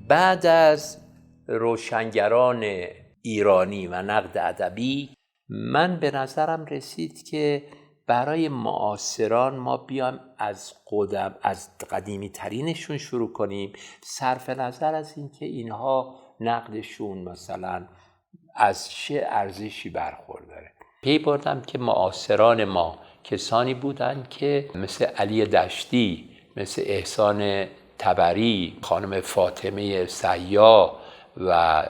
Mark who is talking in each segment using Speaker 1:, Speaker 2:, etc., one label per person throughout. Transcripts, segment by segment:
Speaker 1: بعد از روشنگران ایرانی و نقد ادبی، من به نظرم رسید که برای معاصران ما بیایم از قدیمی ترینشون شروع کنیم، صرف نظر از اینکه اینها نقدشون مثلا از چه ارزشی برخورداره. پی بردم که معاصران ما کسانی بودند که مثل علی دشتی، مثل احسان طبری، خانم فاطمه سیاح و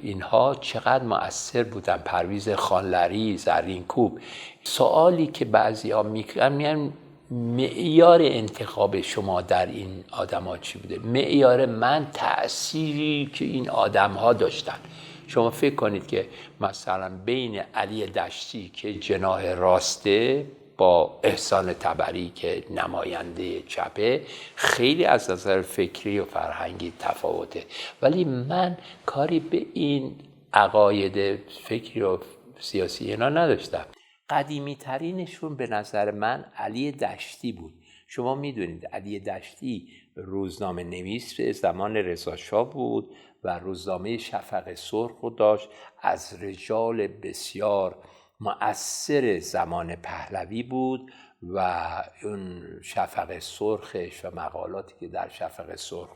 Speaker 1: اینها چقدر مؤثر بودن، پرویز خانلری، زرینکوب. سوالی که بعضی‌ها میگن معیار انتخاب شما در این آدم‌ها چی بوده؟ معیار من تأثیری که این آدم‌ها داشتن. شما فکر کنید که مثلا بین علی دشتی که جناح راسته با احسان طبری که نماینده چپه خیلی از نظر فکری و فرهنگی تفاوته، ولی من کاری به این عقاید فکری و سیاسی اینا نداشتم. قدیمی ترینشون به نظر من علی دشتی بود. شما میدونید علی دشتی روزنامه نویس زمان رضا شاه بود و روزنامه شفق سرخ رو داشت، از رجال بسیار مؤثر زمان پهلوی بود و اون شفق سرخش و مقالاتی که در شفق سرخ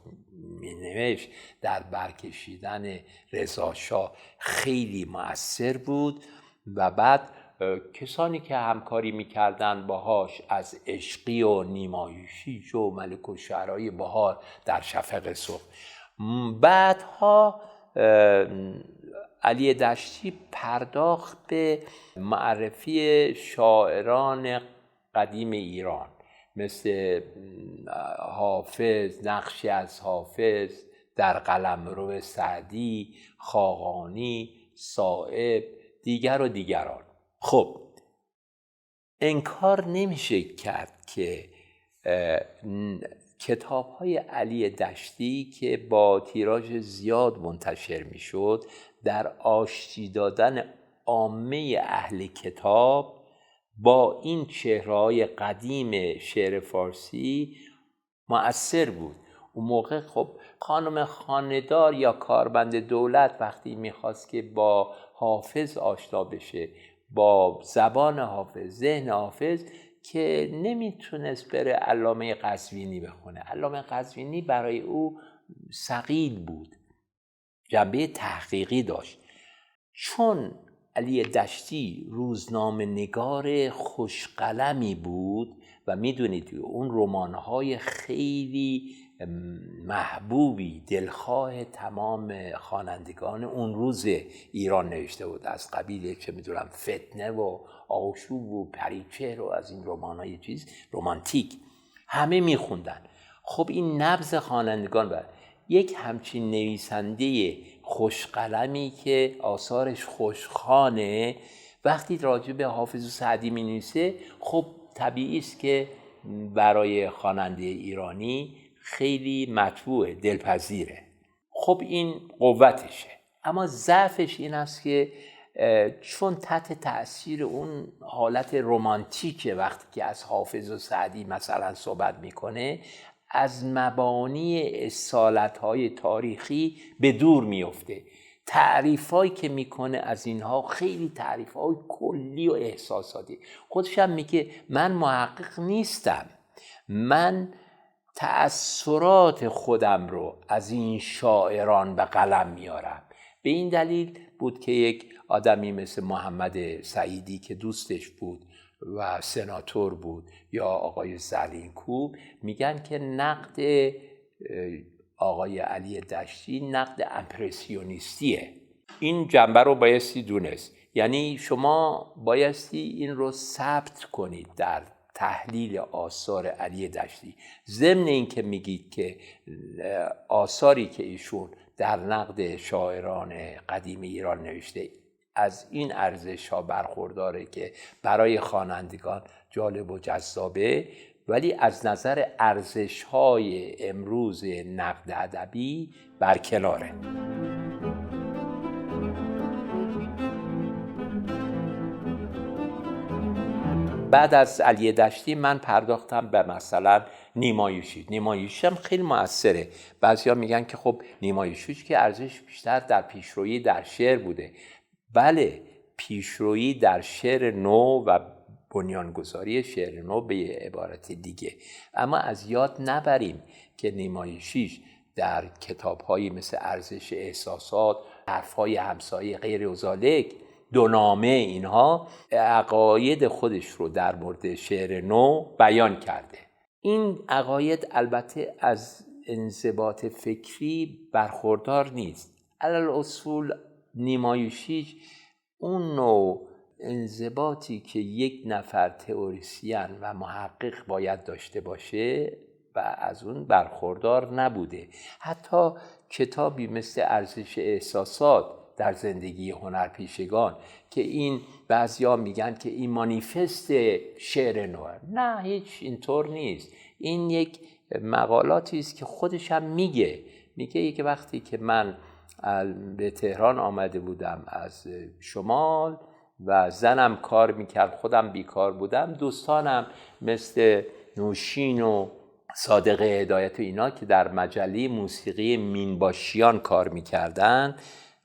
Speaker 1: می نوشت در برکشیدن رضا شاه خیلی مؤثر بود و بعد کسانی که همکاری میکردن باهاش از عشقی و نیمایوشی و ملک الشعرای بهار در شفق سرخ. بعدها علی دشتی پرداخت به معرفی شاعران قدیم ایران مثل حافظ، نقشی از حافظ در قلمرو سعدی، خاقانی، صائب، دیگر و دیگران. خب انکار نمیشه کرد که کتاب‌های علی دشتی که با تیراژ زیاد منتشر میشد در آشتی دادن عامه اهل کتاب با این چهره‌های قدیم شعر فارسی مؤثر بود. اون موقع خب خانم خانه‌دار یا کارمند دولت وقتی میخواست که با حافظ آشنا بشه، با زبان حافظ، ذهن حافظ، که نمیتونست بره علامه قزوینی بخونه. علامه قزوینی برای او ثقیل بود، جنبه تحقیقی داشت. چون علی دشتی روزنامه نگار خوشقلمی بود و میدونید اون رمان‌های خیلی محبوبی دلخواه تمام خوانندگان اون روز ایران نوشته بود، از قبیل چه میدونم فتنه و آشوب و پریچهر و از این رمان‌های چیز رمانتیک همه میخوندن. خب این نبض خوانندگان بود. یک همچین نویسنده خوشقلمی که آثارش خوشخوانه وقتی راجع به حافظ و سعدی می نویسه، خب طبیعی است که برای خواننده ایرانی خیلی مطبوعه، دلپذیره. خب این قوتشه. اما ضعفش این است که چون تحت تأثیر اون حالت رمانتیکه، وقتی که از حافظ و سعدی مثلا صحبت میکنه از مبانی اصالت‌های تاریخی به دور میفته. تعریفایی که میکنه از اینها خیلی تعریف‌های کلی و احساساتی. خودش هم میگه من محقق نیستم، من تأثیرات خودم رو از این شاعران به قلم میارم. به این دلیل بود که یک آدمی مثل محمد سعیدی که دوستش بود و سناتور بود یا آقای زرینکوب میگن که نقد آقای علی دشتی نقد امپرسیونیستیه. این جنبه رو بایستی دونست، یعنی شما بایستی این رو ثبت کنید در تحلیل آثار علی دشتی. ضمن این که میگید که آثاری که ایشون در نقد شاعران قدیم ایران نوشته، از این ارزش ها برخورداره که برای خوانندگان جالب و جذابه، ولی از نظر ارزش های امروز نقد ادبی برکناره. بعد از علی دشتی من پرداختم به مثلا نیما یوشیج. نیما یوشیج هم خیلی مؤثره. بعضیا میگن که خب نیما یوشیج که ارزش بیشتر در پیشرویی در شعر بوده. بله، پیشرویی در شعر نو و بنیانگذاری شعر نو به عبارت دیگه، اما از یاد نبریم که نیما یوشیج در کتاب‌هایی مثل ارزش احساسات، حرف‌های همسایه، غیر و ذالک، دو نامه، اینها عقاید خودش رو در مورد شعر نو بیان کرده. این عقاید البته از انضباط فکری برخوردار نیست. علل اصول نیما یوشیج اون نوع انضباطی که یک نفر تئوریسین و محقق باید داشته باشه و از اون برخوردار نبوده. حتی کتابی مثل ارزش احساسات در زندگی هنرپیشگان که این بعضیا میگن که این مانیفست شعر نوه، نه، هیچ اینطور نیست. این یک مقالاتی است که خودش هم میگه که وقتی که من به تهران آمده بودم از شمال و زنم کار میکرد، خودم بیکار بودم، دوستانم مثل نوشین و صادق هدایت و اینا که در مجله موسیقی مینباشیان کار میکردن،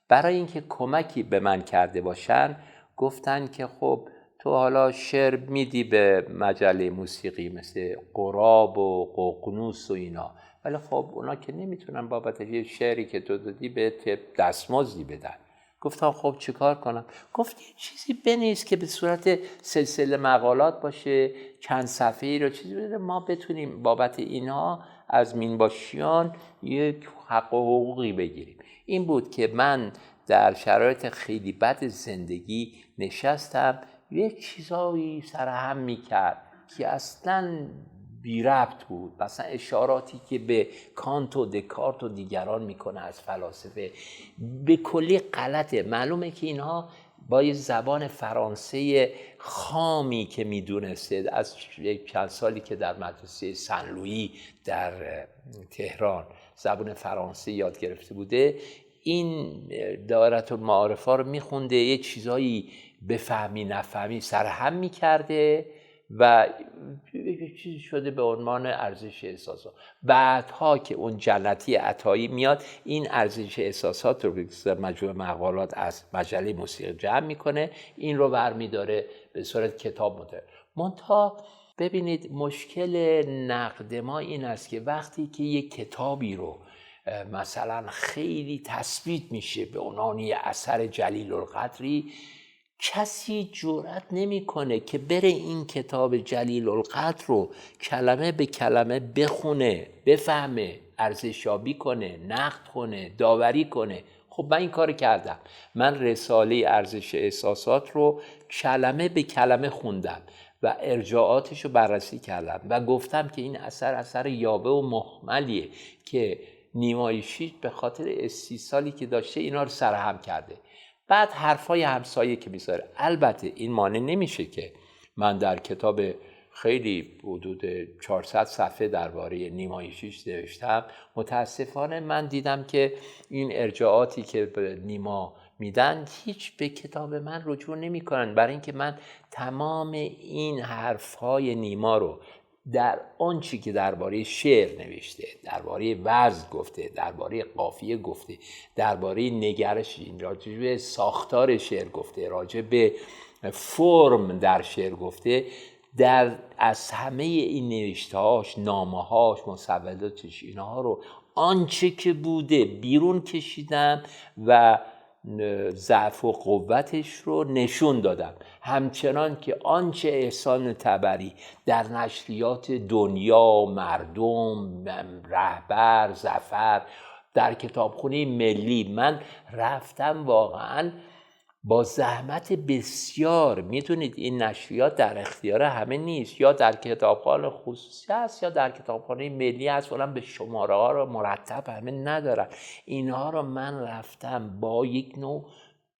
Speaker 1: برای اینکه کمکی به من کرده باشن گفتن که خب تو حالا شعر میدی به مجله موسیقی مثل قراب و ققنوس و اینا، ولی خب اونا که نمیتونن بابت یه شعری که تو دادی به دستمزدی بدن. گفتم خب چیکار کنم؟ گفت یه چیزی بنویس که به صورت سلسله مقالات باشه، چند صفحه‌ای رو چیزی بده، ما بتونیم بابت اینها از مینباشیان یک حق و حقوقی بگیریم. این بود که من در شرایط خیلی بد زندگی نشستم، یک چیزایی سرهم میکرد که اصلاً بی ربط بود، مثلا اشاراتی که به کانت و دکارت و دیگران میکنه از فلاسفه به کلی غلطه. معلومه که اینها با یه زبان فرانسه خامی که میدونسته از چند سالی که در مدرسه سن لویی در تهران زبان فرانسه یاد گرفته بوده، این دایره المعارف رو میخونده، یه چیزایی بفهمی نفهمی سرهم میکرده و چیزی شده به عنوان ارزش احساسات. بعدها که اون جنتی عطایی میاد این ارزش احساسات رو به مجموعه مقالات از مجله موسیقی جمع میکنه، این رو برمیداره به صورت کتاب منتها ببینید مشکل نقد ما این است که وقتی که یک کتابی رو مثلا خیلی تثبیت میشه به عنوان یه اثر جلیل القدری، کسی جرئت نمیکنه که بره این کتاب جلیل القدر رو کلمه به کلمه بخونه، بفهمه، ارزشیابی کنه، نقد کنه، داوری کنه. خب من این کار کردم. من رساله ارزش احساسات رو کلمه به کلمه خوندم و ارجاعاتش رو بررسی کردم و گفتم که این اثر یابه و مهملیه که نیما یوشیج به خاطر استیصالی که داشته اینا رو سرهم کرده. بعد حرفای همسایه که میذاره. البته این مانع نمیشه که من در کتاب خیلی حدود 400 صفحه درباره نیما یوشیج نوشتم، متاسفانه من دیدم که این ارجاعاتی که به نیما میدن هیچ به کتاب من رجوع نمیکنن، برای اینکه من تمام این حرفهای نیما رو در آنچه که درباره شعر نوشته، درباره وزن گفته، درباره قافیه گفته، درباره نگرش، راجع به ساختار شعر گفته، راجع به فرم در شعر گفته، از همه این نوشته‌هاش، نامه‌هاش، مصوداتش، اینها رو آنچه که بوده بیرون کشیدم و ضعف و قوتش رو نشون دادم. همچنان که آنچه احسان طبری در نشریات دنیا، مردم، رهبر، ظفر، در کتابخونه ملی، من رفتم واقعا با زحمت بسیار. میدونید این نشریات در اختیار همه نیست، یا در کتابخانه خصوصی هست یا در کتابخانه ملی هست، ولی به شماره ها رو مرتب همه ندارن. اینها رو من رفتم با یک نوع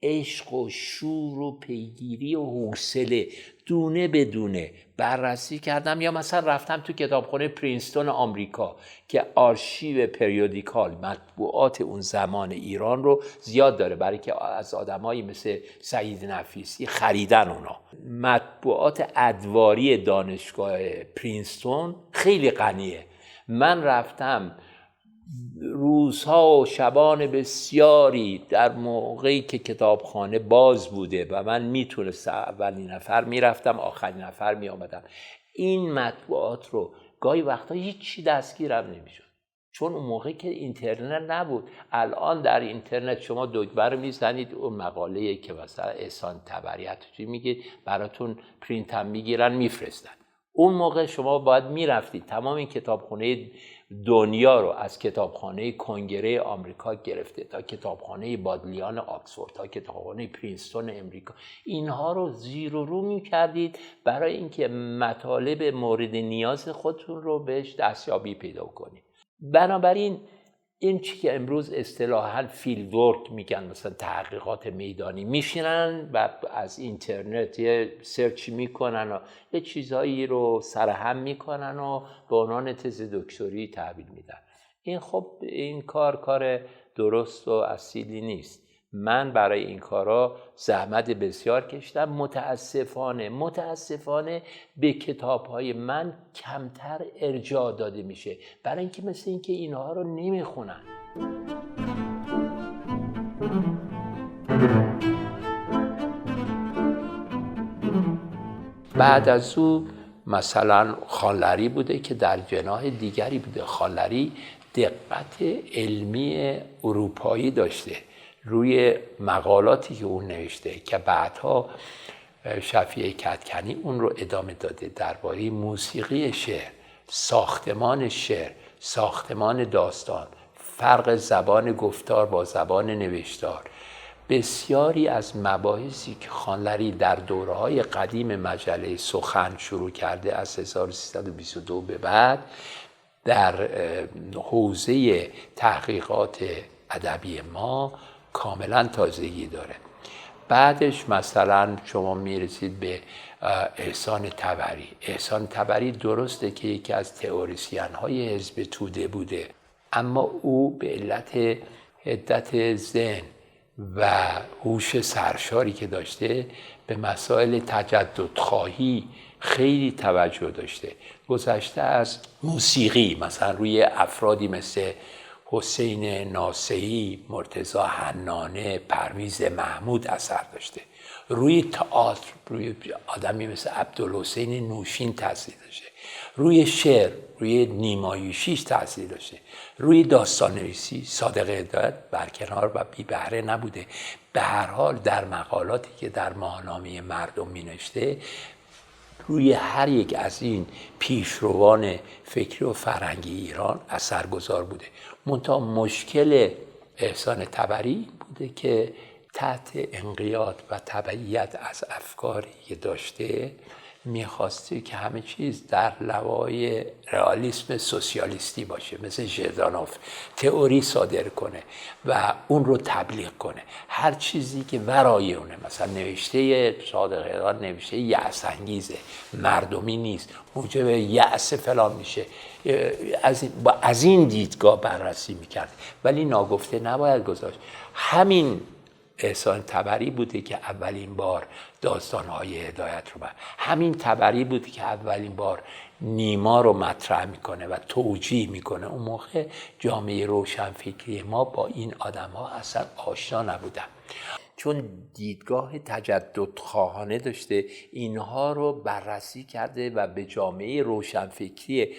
Speaker 1: عشق و شور و پیگیری و حوصله دونه به دونه بررسی کردم. یا مثلا رفتم تو کتابخانه پرینستون آمریکا که آرشیو پریودیکال مطبوعات اون زمان ایران رو زیاد داره، برای که از آدمایی مثل سعید نفیسی خریدن اونا. مطبوعات ادواری دانشگاه پرینستون خیلی غنیه. من رفتم روزها و شبان بسیاری در موقعی که کتابخانه باز بوده و من میتونستم اولین نفر میرفتم، آخرین نفر میآمدم. این مطبوعات رو گاهی وقتا هیچی دستگیرم نمیشد، چون اون موقع که اینترنت نبود. الان در اینترنت شما دکمه میزنید، اون مقاله‌ای که مثلا احسان تبری چی میگه براتون پرینت هم میگیرن میفرستن. اون موقع شما باید میرفتید تمام این کتابخانه دنیا رو، از کتابخانه کنگره آمریکا گرفته تا کتابخانه بادلیان آکسفورد تا کتابخانه پرینستون امریکا، اینها رو زیر و رو میکردید برای اینکه مطالب مورد نیاز خودتون رو بهش دستیابی پیدا کنید. بنابراین این چی که امروز اصطلاحاً فیلد ورک میگن، مثلا تحقیقات میدانی، میشینن و از اینترنت یه سرچ میکنن و یه چیزایی رو سرهم میکنن و به عنوان تز دکتری تحویل میدن. این خب این کار درست و اصیلی نیست. من برای این کارا زحمت بسیار کشیدم. متاسفانه به کتاب‌های من کمتر ارجاع داده میشه، برای اینکه مثل اینکه اینها رو نمیخونن. بعد از او مثلا خانلری بوده که در جناح دیگری بوده. خانلری دقت علمی اروپایی داشته روی مقالاتی که اون نوشته که بعدها شفیع کدکنی اون رو ادامه داده درباره موسیقی شعر، ساختمان شعر، ساختمان داستان، فرق زبان گفتار با زبان نوشتار. بسیاری از مباحثی که خانلری در دوره‌های قدیم مجله سخن شروع کرده از 1322 به بعد در حوزه تحقیقات ادبی ما کاملا تازگی داره. بعدش مثلا شما میرسید به احسان تبری. احسان تبری درسته که یکی از تئوریسین های حزب توده بوده، اما او به علت حدت ذهن و هوش سرشاری که داشته به مسائل تجددخواهی خیلی توجه داشته. گذشته از موسیقی مثلا روی افرادی مثل حسین ناصحی، مرتضی حنانه، پرویز محمود اثر داشته. روی تئاتر روی آدمی مثل عبدالحسین نوشین تاثیر داشته. روی شعر روی نیما یوشیج تاثیر داشته. روی داستان نویسی صادق هدایت برکنار و بی بهره نبوده. به هر حال در مقالاتی که در ماهنامه مردم می نوشته روی هر یک از این پیشروان فکری و فرهنگی ایران اثرگذار بوده. منتها مشکل احسان تبری بوده که تحت انقیاد و تبعیت از افکاری که داشته میخواسته که همه چیز در لوای رئالیسم سوسیالیستی باشه، مثل ژردانوف تئوری صادر کنه و اون رو تبلیغ کنه. هر چیزی که ورای اونه، مثلا نوشته صادق هدایت نوشته یأس انگیزه، مردمی نیست، موجب یأس فلان میشه، از این دیدگاه بررسی میکرد، ولی ناگفته نباید گذاشت. همین احسان تبری بوده که اولین بار داستان‌های هدایت رو همین تبری بوده که اولین بار نیما رو مطرح میکنه و توجیه میکنه. اون موقع جامعه روشنفکری ما با این آدم‌ها اصلا آشنا نبودن، چون دیدگاه تجددخواهانه داشته. اینها رو بررسی کرده و به جامعه روشنفکری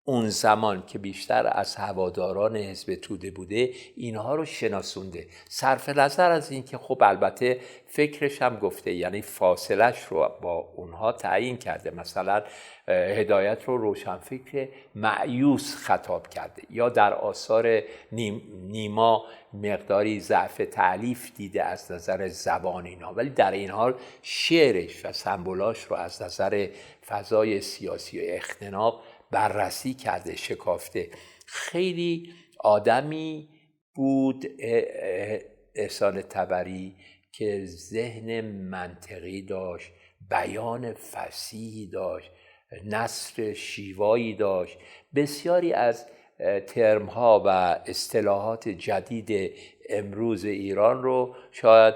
Speaker 1: اون زمان که بیشتر از هواداران حزب توده بوده اینها رو شناسونده، صرف نظر از این که خب البته فکرش هم گفته، یعنی فاصلش رو با اونها تعیین کرده. مثلا هدایت رو روشنفکر مأیوس خطاب کرده، یا در آثار نیما مقداری ضعف تألیف دیده از نظر زبان اینا، ولی در این حال شعرش و سمبولاش رو از نظر فضای سیاسی و اختناق بررسی کرده، شکافته. خیلی آدمی بود احسان طبری که ذهن منطقی داشت، بیان فصیحی داشت، نثر شیوایی داشت. بسیاری از ترم‌ها و اصطلاحات جدید امروز ایران رو شاید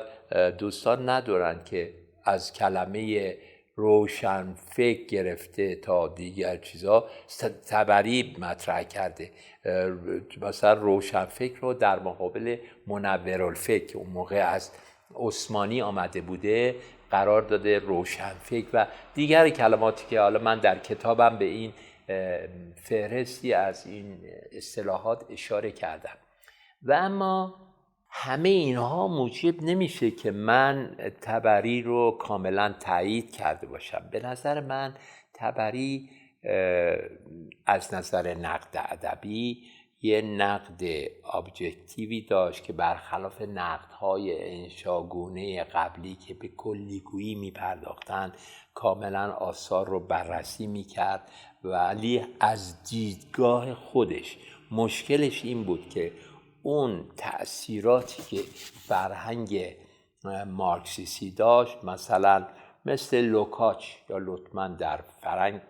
Speaker 1: دوستان ندارن که از کلمه روشن فکر گرفته تا دیگر چیزا طبری مطرح کرده. مثلا روشن فکر رو در مقابل منورالفکر که اون موقع از عثمانی آمده بوده قرار داده روشن فکر و دیگر کلماتی که حالا من در کتابم به این فهرستی از این اصطلاحات اشاره کردم. و اما همه اینها موجب نمیشه که من طبری رو کاملا تایید کرده باشم. به نظر من طبری از نظر نقد ادبی یه نقد ابجکتیوی داشت که برخلاف نقدهای انشاگونه قبلی که به کلیگویی میپرداختن، کاملا آثار رو بررسی میکرد، ولی از دیدگاه خودش. مشکلش این بود که اون تأثیراتی که فرهنگ مارکسیستی داشت، مثلا مثل لوکاچ یا لوتمن در فرهنگ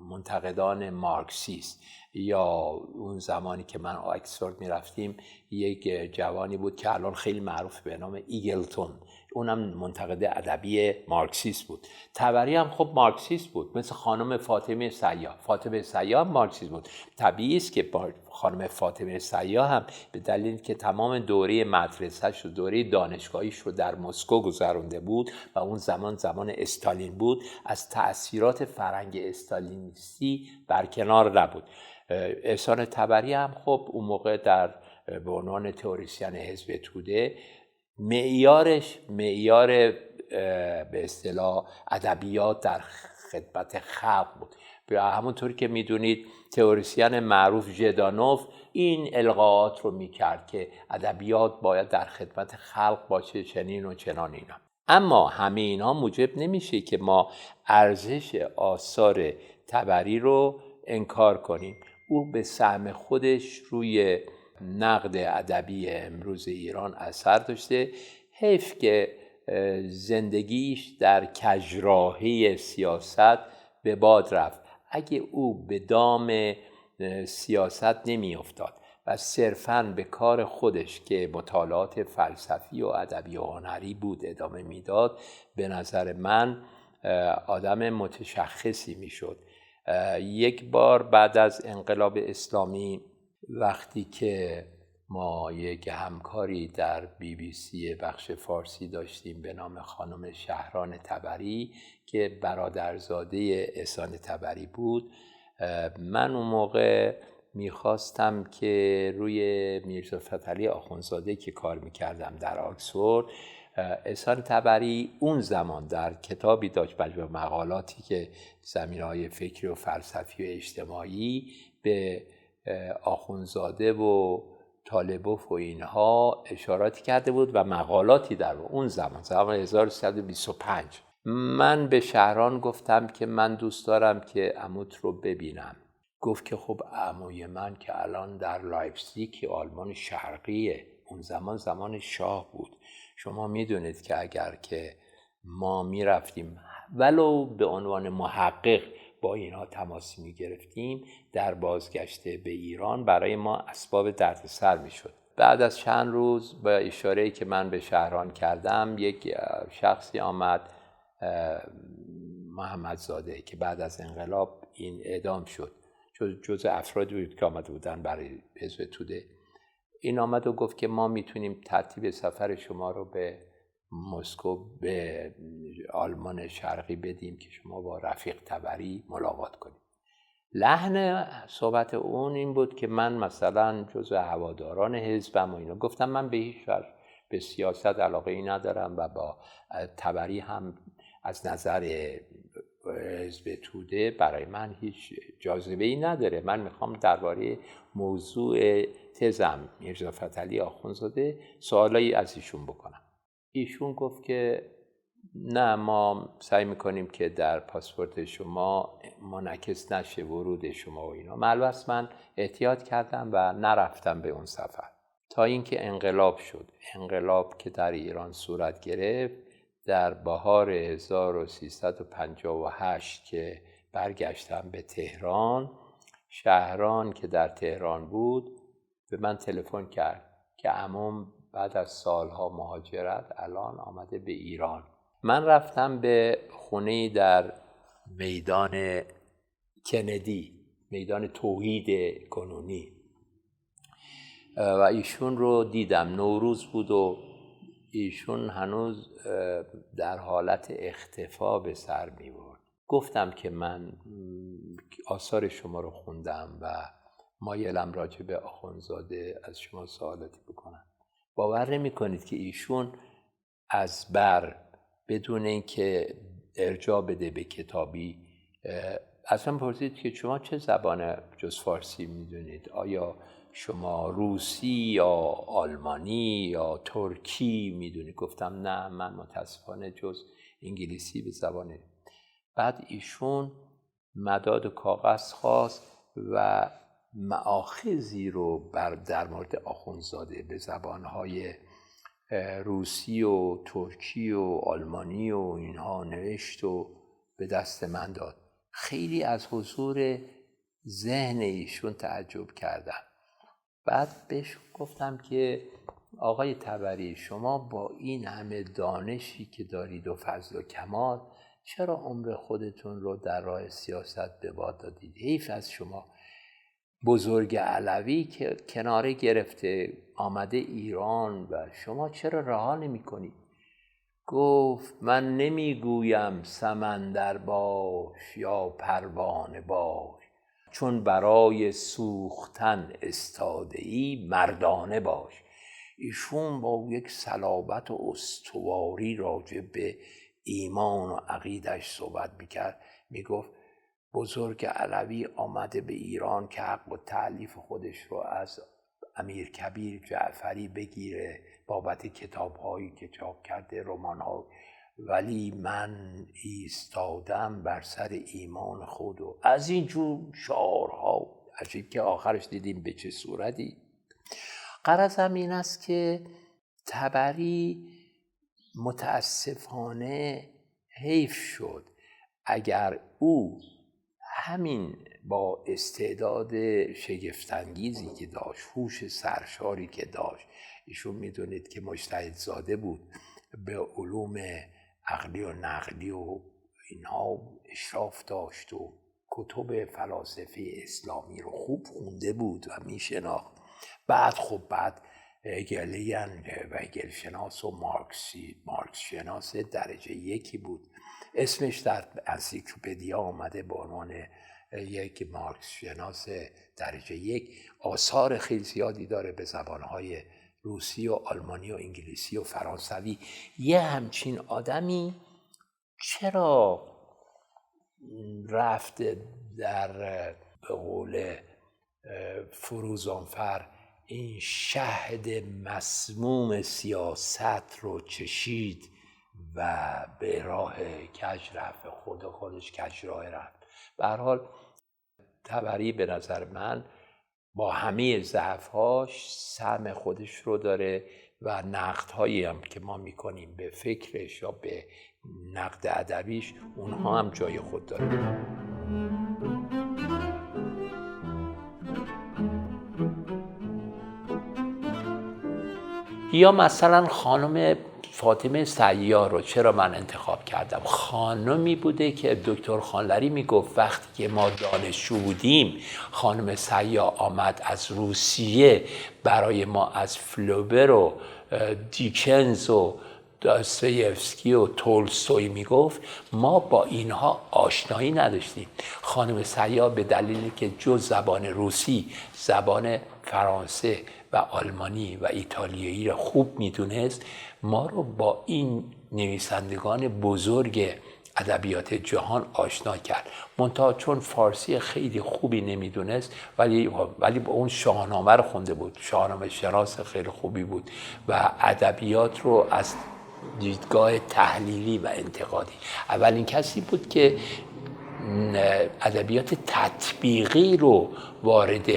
Speaker 1: منتقدان مارکسیست، یا اون زمانی که من آکسفورد میرفتیم یک جوانی بود که الان خیلی معروف به نام ایگلتون، اونم منتقد ادبی مارکسیست بود. طبری هم خب مارکسیست بود، مثل خانم فاطمه سیاح. فاطمه سیاح مارکسیست بود. طبیعی است که خانم فاطمه سیاح هم به دلیل که تمام دوره مدرسه‌اش و دوره دانشگاهیش رو در مسکو گذرونده بود و اون زمان استالین بود، از تأثیرات فرهنگ استالینیستی برکنار نبود. احسان طبری هم خب اون موقع به عنوان تئوریسین حزب توده معیارش معیار به اصطلاح ادبیات در خدمت خلق بود. همونطور که میدونید تئوریسین معروف ژدانوف این القاءات رو میکرد که ادبیات باید در خدمت خلق باشه، چنین و چنان اینا. اما همه اینا موجب نمیشه که ما ارزش آثار طبری رو انکار کنیم. او به سهم خودش روی نقد ادبی امروز ایران اثر داشته. حیف که زندگیش در کژراهی سیاست به باد رفت. اگه او به دام سیاست نمی افتاد و صرفاً به کار خودش که مطالعات فلسفی و ادبی و هنری بود ادامه میداد، به نظر من آدم متشخصی میشد. یک بار بعد از انقلاب اسلامی وقتی که ما یک همکاری در BBC بخش فارسی داشتیم به نام خانم شهران طبری که برادرزاده احسان طبری بود، من اون موقع میخواستم که روی میرزا فتحعلی آخوندزاده که کار میکردم در آکسفورد، احسان طبری اون زمان در کتابی داشت و مقالاتی که زمینه‌های فکری و فلسفی و اجتماعی به آخوندزاده و طالبوف و اینها اشاراتی کرده بود و مقالاتی در اون زمان 1325. من به شهران گفتم که من دوست دارم که عموت رو ببینم. گفت که خب عموی من که الان در لایپزیگ آلمان شرقیه، اون زمان شاه بود. شما میدونید که اگر که ما میرفتیم ولو به عنوان محقق با اینها تماس میگرفتیم، در بازگشته به ایران برای ما اسباب دردسر میشد. بعد از چند روز با اشاره‌ای که من به شهران کردم، یک شخصی آمد، محمدزاده، که بعد از انقلاب این اعدام شد، جز افرادی بود که آمده بودن برای حزب توده. این آمد و گفت که ما میتونیم ترتیب سفر شما رو به مسکو، به آلمان شرقی بدیم که شما با رفیق طبری ملاقات کنید. لحن صحبت اون این بود که من مثلا جزو هواداران حزبم و اینا. گفتم من به هیچ وجه به سیاست علاقه ای ندارم و با تبری هم از نظر حزب توده برای من هیچ جاذبه ای نداره. من میخوام درباره موضوع تزم میرزا فتحعلی آخوندزاده سوالایی از ایشون بکنم. ایشون گفت که نه، ما سعی میکنیم که در پاسپورت شما منعکس نشه ورود شما و اینا. البته من احتیاط کردم و نرفتم به اون سفر تا اینکه انقلاب شد. انقلاب که در ایران صورت گرفت در بهار 1358 که برگشتم به تهران، شهران که در تهران بود به من تلفن کرد که عموم بعد از سالها مهاجرت الان آمده به ایران. من رفتم به خونه‌ای در میدان کندی، میدان توحید کنونی، و ایشون رو دیدم. نوروز بود و ایشون هنوز در حالت اختفا به سر می برد. گفتم که من آثار شما رو خوندم و مایلم راجع به آخوندزاده از شما سوالاتی بکنم. باور نمی کنید که ایشون از بر بدون اینکه ارجاع بده به کتابی اصلا پرسید که شما چه زبان جز فارسی میدونید؟ آیا شما روسی یا آلمانی یا ترکی میدونید؟ گفتم نه، من متاسفانه جز انگلیسی به زبانه. بعد ایشون مداد و کاغذ خواست و مآخذی رو در مورد آخوندزاده به زبانهای روسی و ترکی و آلمانی و اینها نوشت و به دست من داد. خیلی از حضور ذهن ایشون تعجب کردم. بعد بهش گفتم که آقای تبری، شما با این همه دانشی که دارید و فضل و کمال چرا عمر خودتون رو در راه سیاست به باد دادید؟ حیف از شما. بزرگ علوی که کناره گرفته آمده ایران و شما چرا رها نمی کنید؟ گفت من نمیگویم سمندر باش یا پروانه باش، چون برای سوختن استاده‌ای مردانه باش. ایشون با یک صلابت و استواری راجع به ایمان و عقیدش صحبت میکرد. میگفت بزرگ علوی آمده به ایران که حق و تألیف خودش رو از امیر کبیر جعفری بگیره بابت کتاب‌هایی که چاپ کرده، رمان‌ها، ولی من ایستادم بر سر ایمان خود و از این جور شعارها. عجیب که آخرش دیدیم به چه صورتی. غرضم این است که تبری متاسفانه حیف شد اگر او همین با استعداد شگفت‌انگیزی که داشت، هوش سرشاری که داشت، ایشون میدونید که مجتهد زاده بود، به علوم عقلی و نقلی و اینها اشراف داشت و کتب فلاسفه اسلامی رو خوب خونده بود و میشناخت. بعد هگلیان و هگل شناس و مارکس شناس درجه یکی بود. اسمش در انسیکلوپدیا آمده به عنوان یک مارکس شناس درجه یک. آثار خیلی زیادی داره به زبانهای روسی و آلمانی و انگلیسی و فرانسوی. یه همچین آدمی چرا رفت در به قول فروزانفر این شهد مسموم سیاست رو چشید و به راه کج رفت، خودش کج راه رفت. به هر حال تبری به نظر من با همه ضعف‌هاش سهم خودش رو داره و نقدهایی هم که ما میکنیم به فکرش یا به نقد ادبیش، اونها هم جای خود داره. یا مثلا خانم فاطمه سیار رو چرا من انتخاب کردم؟ خانمی بوده که دکتر خانلری میگفت وقتی که ما دانشجو بودیم خانم سیار آمد از روسیه برای ما از فلوبر و دیکنز و داستایوفسکی و تولستوی میگفت ما با اینها آشنایی نداشتیم. خانم سیاه به دلیلی که جز زبان روسی، زبان فرانسه و آلمانی و ایتالیایی را خوب میدونست، ما رو با این نویسندگان بزرگ ادبیات جهان آشنا کرد. منتها چون فارسی خیلی خوبی نمیدونست، ولی با اون شاهنامه رو خونده بود، شاهنامه شناس خیلی خوبی بود و ادبیات رو از دیدگاه تحلیلی و انتقادی، اولین کسی بود که ادبیات تطبیقی رو وارد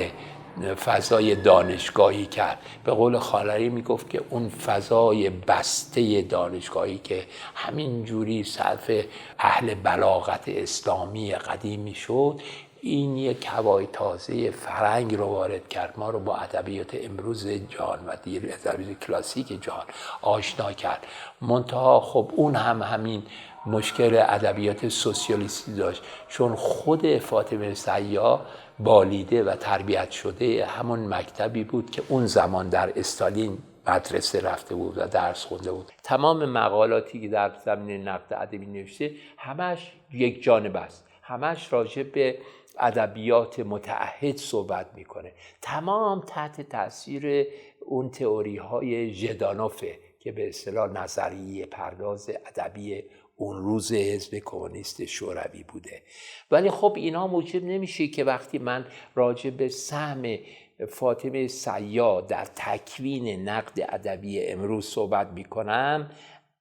Speaker 1: فضای دانشگاهی کرد. به قول خالری میگفت که اون فضای بسته دانشگاهی که همین جوری صرف اهل بلاغت اسلامی قدیمی شد، این یک هوای تازه فرنگ رو وارد کرد، ما رو با ادبیات امروز جهان و ادبیات کلاسیک جهان آشنا کرد. منتها خب اون همین مشکل ادبیات سوسیالیستی داشت، چون خود فاطمه سیاح بالیده و تربیت شده همون مکتبی بود که اون زمان در استالین مدرسه رفته بود و درس خونده بود. تمام مقالاتی که در زمینه نقد ادبی نوشته همش یک جانبه است، همش راجع به ادبیات متعهد صحبت میکنه، تمام تحت تاثیر اون تئوری های ژدانوفه که به اصطلاح نظریه پرداز ادبی اون روز حزب کمونیست شوروی بوده. ولی خب اینا موجب نمیشه که وقتی من راجع به سهم فاطمه سیاح در تکوین نقد ادبی امروز صحبت میکنم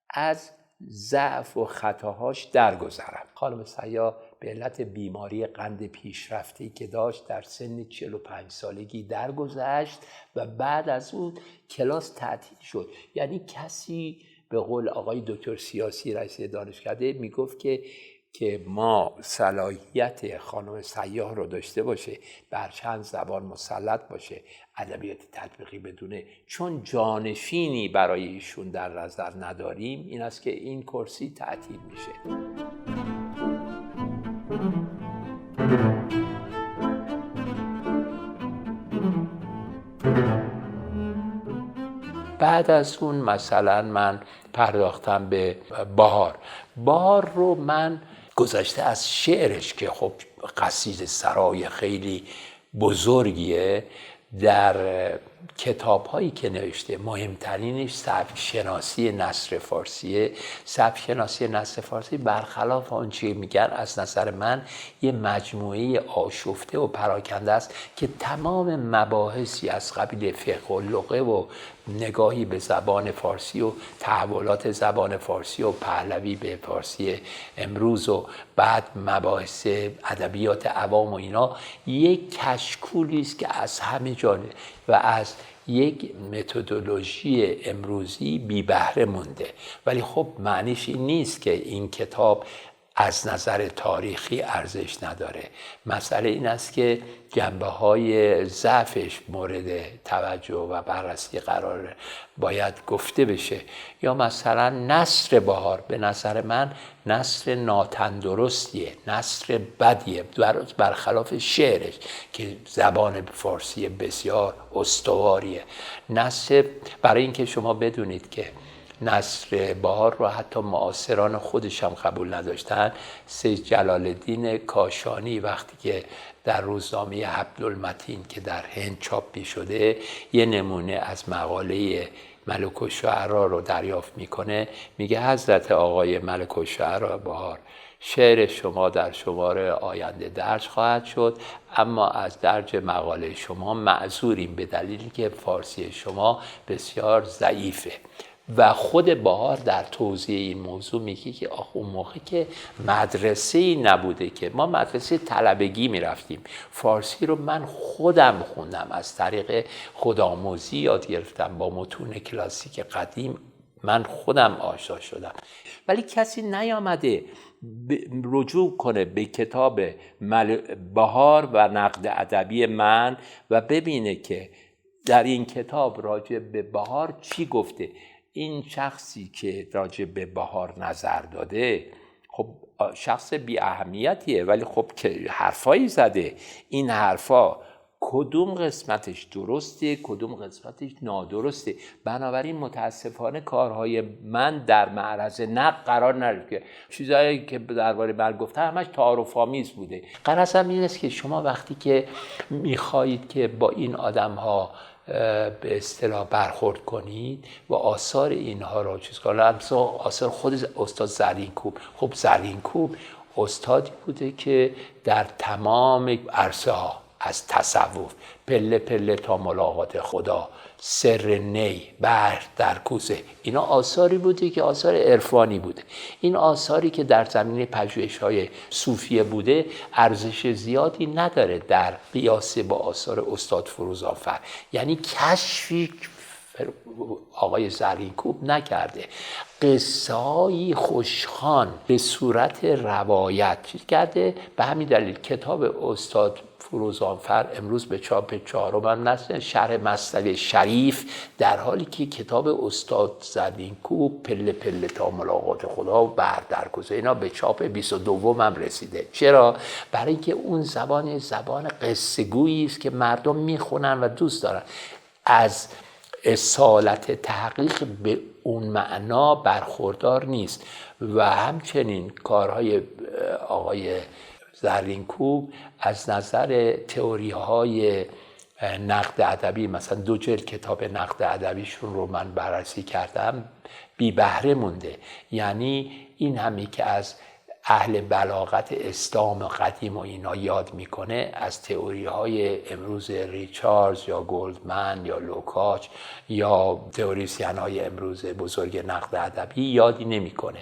Speaker 1: از ضعف و خطاهاش درگذرم. خانم سیاح به علت بیماری قند پیشرفته‌ای که داشت در سن 45 سالگی درگذشت و بعد از اون کلاس تعطیل شد. یعنی کسی به قول آقای دکتر سیاسی رئیس دانشکده میگفت که ما صلاحیت خانم سیاح رو داشته باشه، بر چند زبان مسلط باشه، ادبیات تطبیقی بدونه، چون جانشینی برای ایشون در نظر نداریم، این است که این کرسی تعطیل میشه. بعد از اون مثلا من پرداختم به بهار رو من گذشته از شعرش که خب قصیده سرای خیلی بزرگیه، در کتاب‌هایی که نوشته مهمترینش سبک شناسی نثر فارسیه. سبک شناسی نثر فارسی برخلاف آنچه میگن از نظر من یه مجموعه آشفته و پراکنده است که تمام مباحثی از قبیل فقه و لغه و نگاهی به زبان فارسی و تحولات زبان فارسی و پهلوی به فارسی امروز و بعد مباحث ادبیات عوام و اینا یک کشکولی است که از همه جانب و از یک متدولوژی امروزی بی بهره مونده. ولی خب معنیش این نیست که این کتاب از نظر تاریخی ارزش نداره. مسئله این است که جنبه‌های ضعفش مورد توجه و بررسی قرار باید گفته بشه. یا مثلا نثر بهار به نظر من نثر ناتندرستیه، نثر بدیه، برخلاف شعرش که زبان فارسی بسیار استواریه. نثر برای اینکه شما بدونید که نثر بهار رو حتی معاصران خودش هم قبول نداشتن. سید جلال الدین کاشانی وقتی که در روزنامه حبل‌المتین که در هند چاپ شده یه نمونه از مقاله ملک الشعرا رو دریافت میکنه، میگه حضرت آقای ملک الشعرا بهار، شعر شما در شمار آینده درج خواهد شد، اما از درج مقاله شما معذوریم به دلیلی که فارسی شما بسیار ضعیفه. و خود بهار در توضیح این موضوع میگه که اون موقع که مدرسه‌ای نبوده، که ما مدرسه طلبگی میرفتیم، فارسی رو من خودم خوندم، از طریق خودآموزی یاد گرفتم، با متون کلاسیک قدیم من خودم آشنا شدم. ولی کسی نیامده رجوع کنه به کتاب بهار و نقد ادبی من و ببینه که در این کتاب راجع به بهار چی گفته. این شخصی که راجع به بهار نظر داده خب شخص بی اهمیتیه، ولی خب که حرفایی زده، این حرفا کدوم قسمتش درسته کدوم قسمتش نادرسته. بنابراین متاسفانه کارهای من در معرض نقد قرار نگرفت. چیزایی که درباره من گفتم همش تعارف‌آمیز بوده. غرضم این است که شما وقتی که میخواهید که با این آدم‌ها به اصطلاح برخورد کنید و آثار اینها را چیز کنید، آثار خود استاد زرینکوب. خب زرینکوب استادی بوده که در تمام عرصه ها، از تصوف پله پله تا ملاقات خدا، سر نی، بحر در کوزه، اینا آثاری بوده که آثار عرفانی بوده. این آثاری که در زمینه پژوهش‌های صوفیه بوده ارزش زیادی نداره در قیاس با آثار استاد فروزآفر. یعنی کشفی آقای زرینکوب نکرده، قصه‌ای خوشخوان به صورت روایت چیز کرده. به همین دلیل کتاب استاد فروزآفر امروز به چاپ 4 نسل شرح مصطفی شریف، در حالی که کتاب استاد زرینکوب پله پله تا ملاقات خدا و بحر در کوزه اینا به چاپ 22 هم رسیده. چرا؟ برای اینکه اون زبان قصه گویی است که مردم میخونن و دوست دارن. از اصالت تحقیق به اون معنا برخوردار نیست. و همچنین کارهای آقای زرینکوب از نظر تئوری های نقد ادبی، مثلا 2 جلد کتاب نقد ادبیشون رو من بررسی کردم، بی بهره مونده. یعنی این همی که از اهل بلاغت اسلام قدیم و اینا یاد میکنه، از تئوری های امروز ریچاردز یا گلدمن یا لوکاچ یا تئوریسین های امروز بزرگ نقد ادبی یادی نمیکنه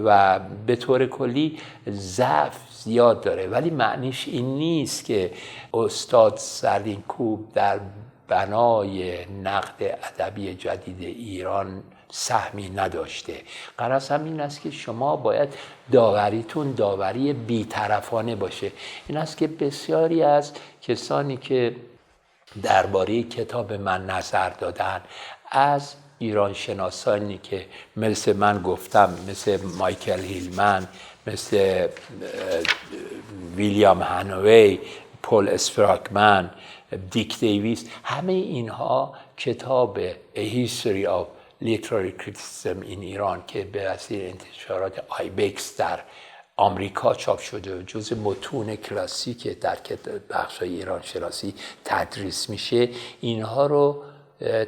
Speaker 1: و به طور کلی ضعف زیاد داره. ولی معنیش این نیست که استاد زرینکوب در بنای نقد ادبی جدید ایران سهمی نداشته. غرض هم این است که شما باید داوریتون داوری بی‌طرفانه باشه. این است که بسیاری از کسانی که درباره کتاب من نظر دادن، از ایران شناسانی که مثل من گفتم، مثل مایکل هیلمن، مثل ویلیام هانوی، پول اسفراکمن، دیک دیویس، همه اینها کتاب A History of Literary Criticism in ایران که به وسیله انتشارات آیبکس در آمریکا چاپ شده و جز متون کلاسیک در بخش‌های ایران شناسی تدریس میشه، اینها رو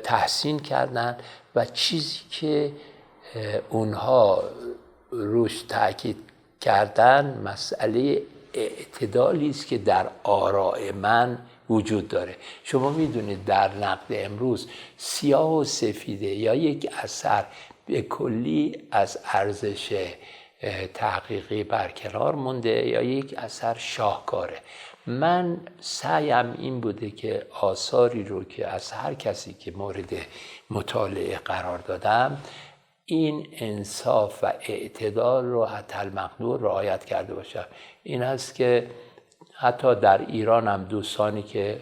Speaker 1: تحسین کردن و چیزی که اونها روش تاکید کردن مسئله اعتدالی است که در آراء من وجود داره. شما میدونید در نقد امروز سیاه و سفیده یا یک اثر به کلی از ارزش تحقیقی برکنار مونده یا یک اثر شاهکاره. من سعیم این بوده که آثاری رو که از هر کسی که مورد مطالعه قرار دادم این انصاف و اعتدال رو حتی المقدور رعایت کرده باشم. این هست که حتی در ایران هم دوستانی که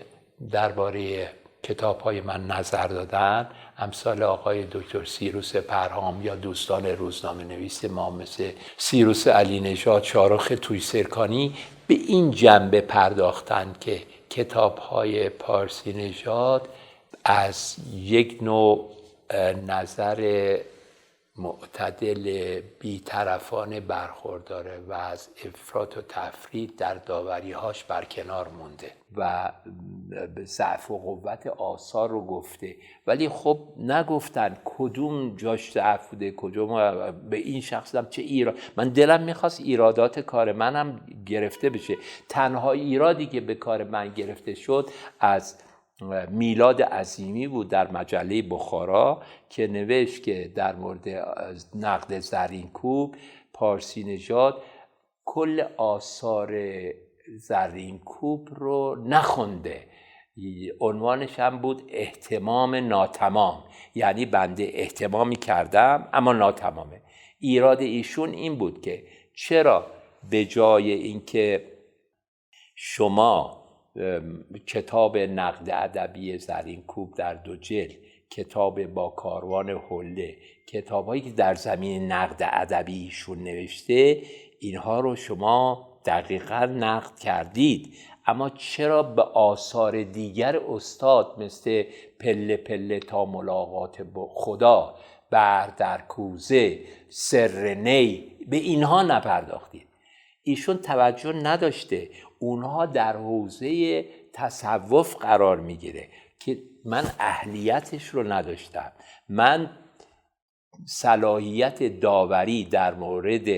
Speaker 1: درباره کتاب‌های من نظر دادن، امثال آقای دکتر سیروس پرهام یا دوستان روزنامه نویس ما مثل سیروس علی نژاد، شارخ تویسرکانی، به این جنبه پرداختن که کتاب‌های پارسی نژاد از یک نوع نظر معتدل بی‌طرفانه برخورداره و از افراط و تفرید در داوری‌هاش برکنار مونده و ضعف و قوت آثار رو گفته. ولی خب نگفتن کدوم جاش ضعف بوده، کدوم به این شخص هم چه ایراد. من دلم میخواست ایرادات کار منم گرفته بشه. تنها ایرادی که به کار من گرفته شد از میلاد عظیمی بود در مجله بخارا که نوشت که در مورد نقد زرینکوب پارسی نژاد کل آثار زرینکوب رو نخونده. عنوانش هم بود اهتمام ناتمام، یعنی بنده اهتمامی کردم اما ناتمامه. ایراد ایشون این بود که چرا به جای اینکه شما کتاب نقد ادبی زرینکوب در 2 جلد، کتاب با کاروان حله، کتاب‌هایی که در زمین نقد ادبی ایشون نوشته، اینها رو شما دقیقاً نقد کردید اما چرا به آثار دیگر استاد مثل پله پله تا ملاقات با خدا، بحر در کوزه، سر نی، به اینها نپرداختید؟ ایشون توجه نداشته. اونها در حوزه تصوف قرار میگیره که من اهلیتش رو نداشتم. من صلاحیت داوری در مورد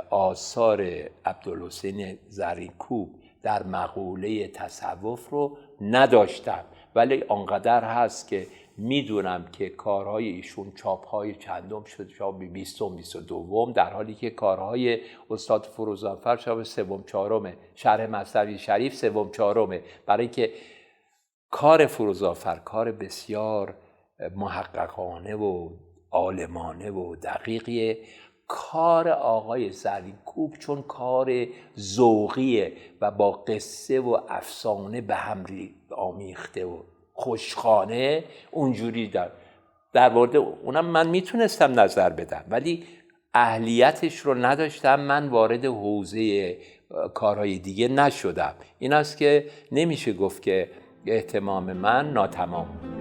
Speaker 1: آثار عبدالحسین زرینکوب در مقوله تصوف رو نداشتم، ولی آنقدر هست که میدونم که کارهای ایشون چاپهای چندم شد، چاپ 20م 22م، در حالی که کارهای استاد فروزانفر چاپ 3م 4م، شرح مثنوی شریف 3م 4م. برای که کار فروزانفر کار بسیار محققانه و عالمانه و دقیقیه. کار آقای زرینکوب چون کار ذوقیه و با قصه و افسانه به هم آمیخته و خوشخانه، اونجوری در مورد اونم من میتونستم نظر بدم، ولی اهلیتش رو نداشتم. من وارد حوزه کارهای دیگه نشدم. این است که نمیشه گفت که اهتمام من ناتمام بوده.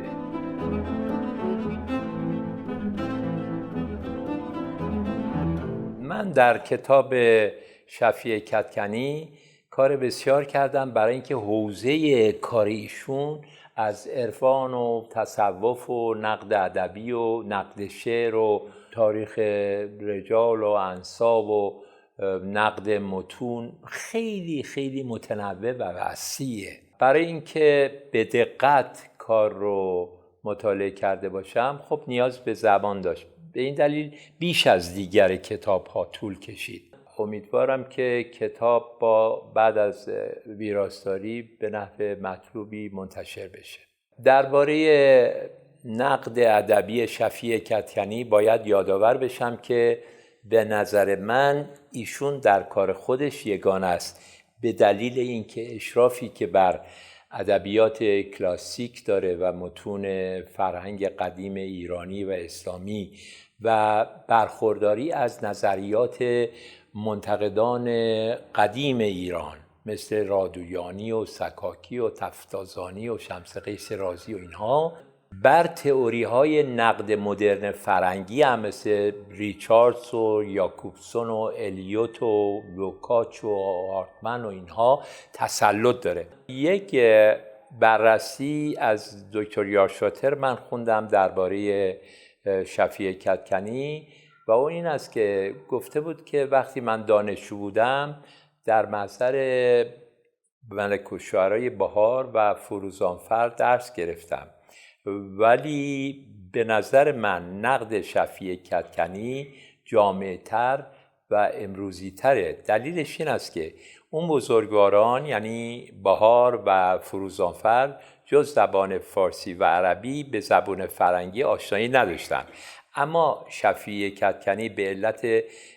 Speaker 1: من در کتاب شفیع کدکنی کار بسیار کردم برای اینکه حوزه کار ایشون از عرفان و تصوف و نقد ادبی و نقد شعر و تاریخ رجال و انساب و نقد متون خیلی خیلی متنوع و وسیعه. برای اینکه به دقت کار رو مطالعه کرده باشم خب نیاز به زبان داشت. به این دلیل بیش از دیگر کتاب ها طول کشید. امیدوارم که کتاب بعد از ویراستاری به نحو مطلوبی منتشر بشه. درباره نقد ادبی شفیع کدکنی باید یادآور بشم که به نظر من ایشون در کار خودش یگانه است، به دلیل اینکه اشرافی که بر ادبیات کلاسیک داره و متون فرهنگ قدیم ایرانی و اسلامی و برخورداری از نظریات منتقدان قدیم ایران مثل رادویانی و سکاکی و تفتازانی و شمس قیس رازی و اینها، بر تئوری های نقد مدرن فرنگی هم مثل ریچاردز و یاکوبسون و الیوت و لوکاچ و هارتمن و اینها تسلط داره. یک بررسی از دکتر یارشاتر من خوندم درباره شفیع کدکنی و اون این است که گفته بود که وقتی من دانشجو بودم در محضر ملک الشعرای بهار و فروزانفر درس گرفتم، ولی به نظر من نقد شفیع کدکنی جامع‌تر و امروزی تره. دلیلش این است که اون بزرگواران یعنی بهار و فروزانفر جز زبان فارسی و عربی به زبان فرنگی آشنایی نداشتن، اما شفیع کدکنی به علت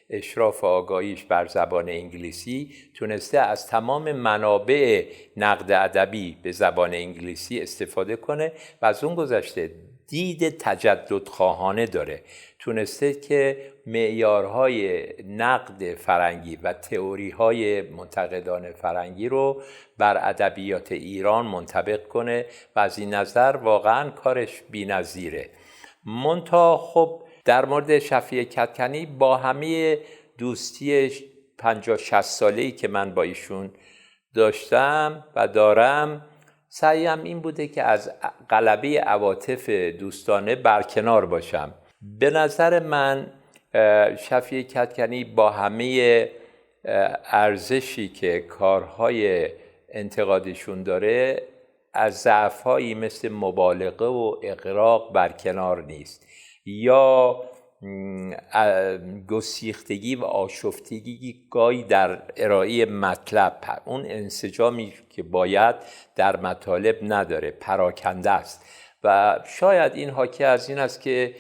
Speaker 1: اشراف آگاهیش بر زبان انگلیسی تونسته از تمام منابع نقد ادبی به زبان انگلیسی استفاده کنه و از اون گذشته دید تجدد خواهانه داره. تونسته که معیارهای نقد فرنگی و تئوری‌های منتقدان فرنگی رو بر ادبیات ایران منطبق کنه و از این نظر واقعاً کارش بی‌نظیره. منتها خب در مورد شفیع کدکنی با همه دوستی 50-60 ساله‌ای که من با ایشون داشتم و دارم، سعیم این بوده که از غلبه عواطف دوستانه برکنار باشم. به نظر من شفیع کدکنی با همه ارزشی که کارهای انتقادشون داره از ضعف‌هایی مثل مبالغه و اغراق برکنار نیست یا گسیختگی و آشفتگی گاهی در ارائه مطلب، اون انسجامی که باید در مطالب نداره، پراکنده است و شاید این حاکی از این است که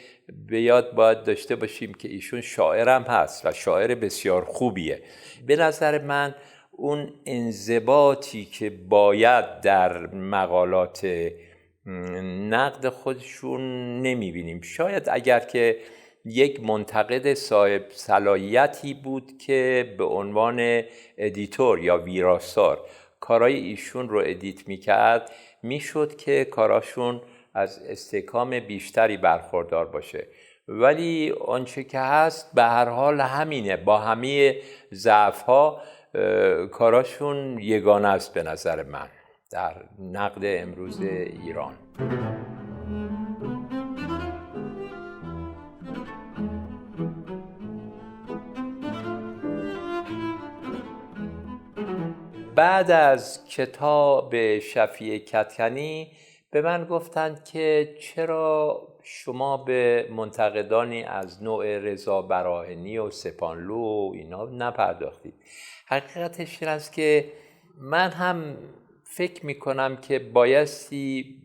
Speaker 1: به یاد باید داشته باشیم که ایشون شاعرم هست و شاعر بسیار خوبیه. به نظر من اون انضباطی که باید در مقالات نقد خودشون نمیبینیم. شاید اگر که یک منتقد صاحب صلاحیتی بود که به عنوان ادیتور یا ویراستار کارهای ایشون رو ادیت میکرد میشد که کاراشون از استحکام بیشتری برخوردار باشه. ولی آنچه که هست به هر حال همینه، با همه ضعف‌ها کاراشون یگانه است به نظر من در نقد امروز ایران. بعد از کتاب شفیع کدکنی به من گفتند که چرا شما به منتقدانی از نوع رضا براهنی و سپانلو و اینا نپرداختید. حقیقتش این است که من هم فکر میکنم که بایستی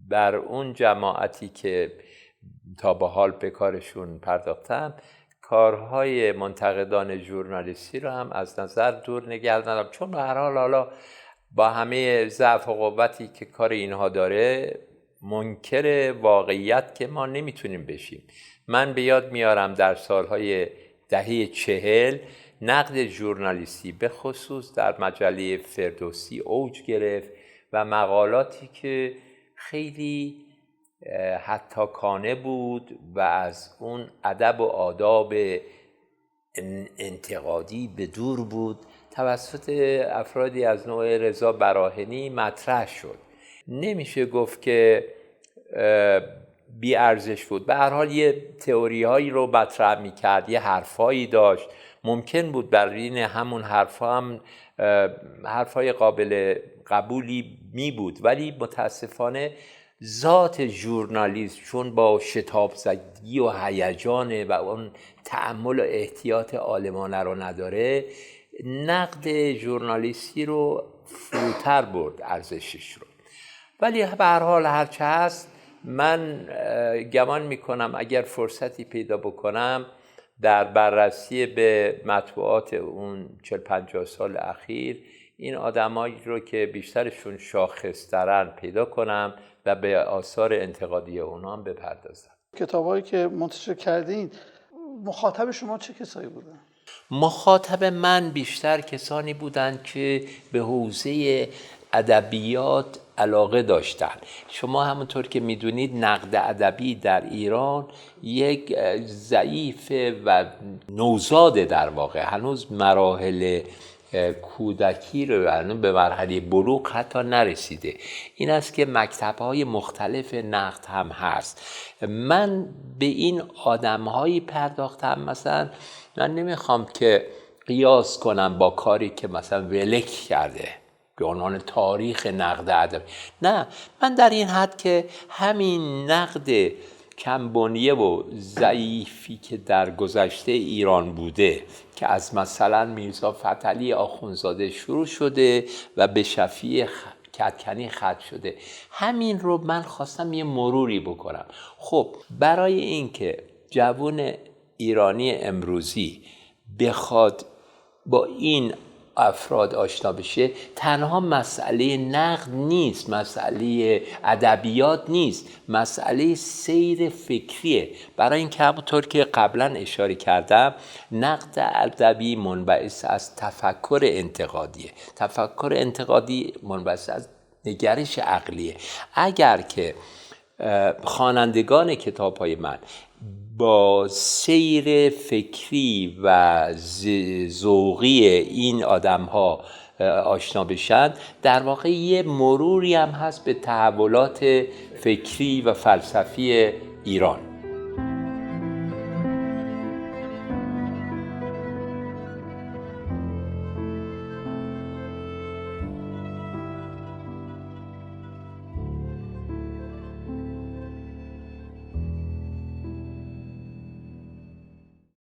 Speaker 1: بر اون جماعتی که تا به حال به کارشون پرداختم کارهای منتقدان ژورنالیستی رو هم از نظر دور نگه دارم، چون به هر حال حالا با همه ضعف و قوتی که کار اینها داره منکر واقعیت که ما نمیتونیم بشیم. من به یاد میارم در سالهای دهه 40 نقد ژورنالیستی به خصوص در مجله فردوسی اوج گرفت و مقالاتی که خیلی حتاکانه بود و از اون ادب و آداب انتقادی به دور بود توسط افرادی از نوع رضا براهنی مطرح شد. نمیشه گفت که بی ارزش بود، به هر حال یه تئوری هایی رو مطرح میکرد، یه حرفایی داشت، ممکن بود بر این همون حرفا هم حرفای قابل قبولی می بود، ولی متاسفانه ذات ژورنالیست چون با شتاب زدگی و هیجان و اون تأمل و احتیاط عالمانه رو نداره، نقد ژورنالیستی رو فروتر برد ارزشش رو. ولی به هر حال هرچه هست من گمان میکنم اگر فرصتی پیدا بکنم در بررسی به مطبوعات اون 40-50 سال اخیر این آدمایی رو که بیشترشون شاخص‌ترن پیدا کنم و به آثار انتقادی اونا هم بپردازم.
Speaker 2: کتابایی که منتشر کردین مخاطب شما چه کسایی بودن؟
Speaker 1: مخاطب من بیشتر کسانی بودند که به حوزه ادبیات علاقه داشتند. شما همونطور که میدونید نقد ادبی در ایران یک ضعیف و نوزاده، در واقع هنوز مراحل کودکی رو هنوز به مرحله بلوغ حتی نرسیده. این است که مکتب‌های مختلف نقد هم هست. من به این آدم‌هایی پرداختم، مثلا من نمیخوام که قیاس کنم با کاری که مثلا ولک کرده به عنوان تاریخ نقد ادبی، نه، من در این حد که همین نقد کمبنیه و ضعیفی که در گذشته ایران بوده که از مثلا میرزا فتحعلی آخوندزاده شروع شده و به شفیع کدکنی ختم شده، همین رو من خواستم یه مروری بکنم. خب برای اینکه جوان ایرانی امروزی بخواد با این افراد آشنا بشه، تنها مسئله نقد نیست، مسئله ادبیات نیست، مسئله سیر فکریه. برای اینکه همونطور که قبلا اشاره کردم نقد ادبی منبعث از تفکر انتقادیه، تفکر انتقادی منبعث از نگرش عقلیه. اگر که خوانندگان کتاب‌های من با سیر فکری و ذوقی این آدم‌ها آشنا بشن، در واقع یه مروری هم هست به تحولات فکری و فلسفی ایران.